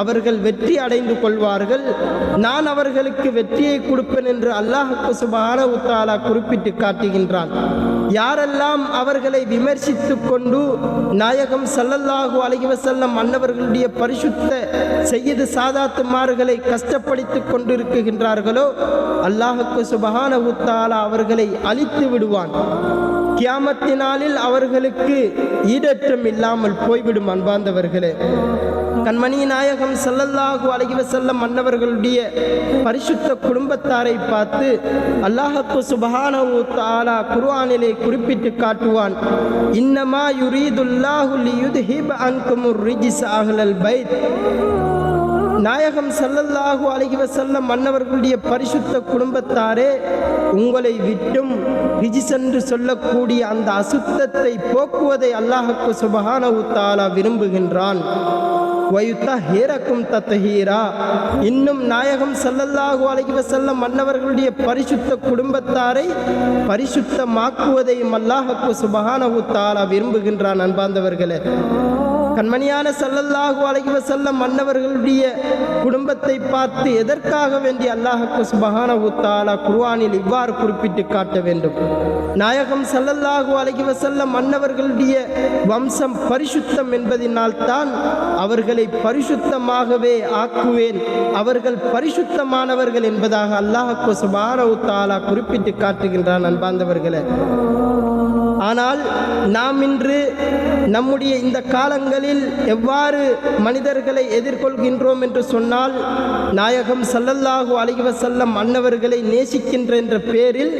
அவர்கள் வெற்றி அடைந்து கொள்வார்கள். நான் அவர்களுக்கு வெற்றியை கொடுப்பேன் என்று அல்லாஹ் சுப்ஹானஹு வ தஆலா குறிப்பிட்டு காட்டுகின்றான். யாரெல்லாம் அவர்களை விமர்சித்துக் கொண்டு நாயகம் ஸல்லல்லாஹு அலைஹி வஸல்லம் அன்னவர்களுடைய பரிசுத்த சய்யிது சாதாத்துமார்களை கஷ்டப்படுத்திக் கொண்டிருக்கின்றார்களோ அல்லாஹ் சுப்ஹானஹு வ தஆலா அவர்களை அழித்து விடுவான். கியாமத்தினாலில் அவர்களுக்கு ஈடேற்றம் இல்லாமல் போய்விடும். அன்பார்ந்தவர்களே, கண்மணி நாயகம் ஸல்லல்லாஹு அலைஹி வஸல்லம் அன்னவர்களுடைய பரிசுத்த குடும்பத்தாரை பார்த்து அல்லாஹ் சுப்ஹானஹு வ தஆலா குர்ஆனிலே குறிப்பிட்டு காட்டுவான். இன்னமா யுரீதுல்லாஹு லியுத்ஹிப அன்குமுர் ரிஜ்ஸ அஹ்லல் பைத். நாயகம் ஸல்லல்லாஹு அலைஹி வஸல்லம் அன்னவர்களுடைய பரிசுத்த குடும்பத்தாரே, உங்களை விட்டும் ரிஜ்ஸ் என்று சொல்லக்கூடிய அந்த அசுத்தத்தை போக்குவதை அல்லாஹ் சுப்ஹானஹு வ தஆலா விரும்புகின்றான். வயுத்தஹிரக்கும் தத்ஹீரா. இன்னும் நாயகம் ஸல்லல்லாஹு அலைஹி வஸல்லம் அன்னவர்களுடைய பரிசுத்த குடும்பத்தாரை பரிசுத்தமாக்குவதையும் அல்லாஹ் சுப்ஹானஹு வ தஆலா விரும்புகின்றான். அன்பார்ந்தவர்களே, கண்மணியான ஸல்லல்லாஹு அலைஹி வஸல்லம் அன்னவர்களுடைய குடும்பத்தை பார்த்து எதற்காக வேண்டி அல்லாஹ் சுப்ஹானஹு வ தஆலா குர்ஆனில் இவ்வாறு குறிப்பிட்டு காட்ட வேண்டும்? நாயகம் ஸல்லல்லாஹு அலைஹி வஸல்லம் அன்னவர்களுடைய வம்சம் பரிசுத்தம் என்பதினால் தான் அவர்களை பரிசுத்தமாகவே ஆக்குவேன், அவர்கள் பரிசுத்தமானவர்கள் என்பதாக அல்லாஹ் சுப்ஹானஹு வ தஆலா குறிப்பிட்டு காட்டுகின்றான். அன்பார்ந்தவர்களே, ஆனால் நாம் இன்று நம்முடைய இந்த காலங்களில் எவ்வாறு மனிதர்களை எதிர்கொள்கின்றோம் என்று சொன்னால், நாயகம் ஸல்லல்லாஹு அலைஹி வஸல்லம் அன்னவர்களை நேசிக்கின்ற என்ற பேரில்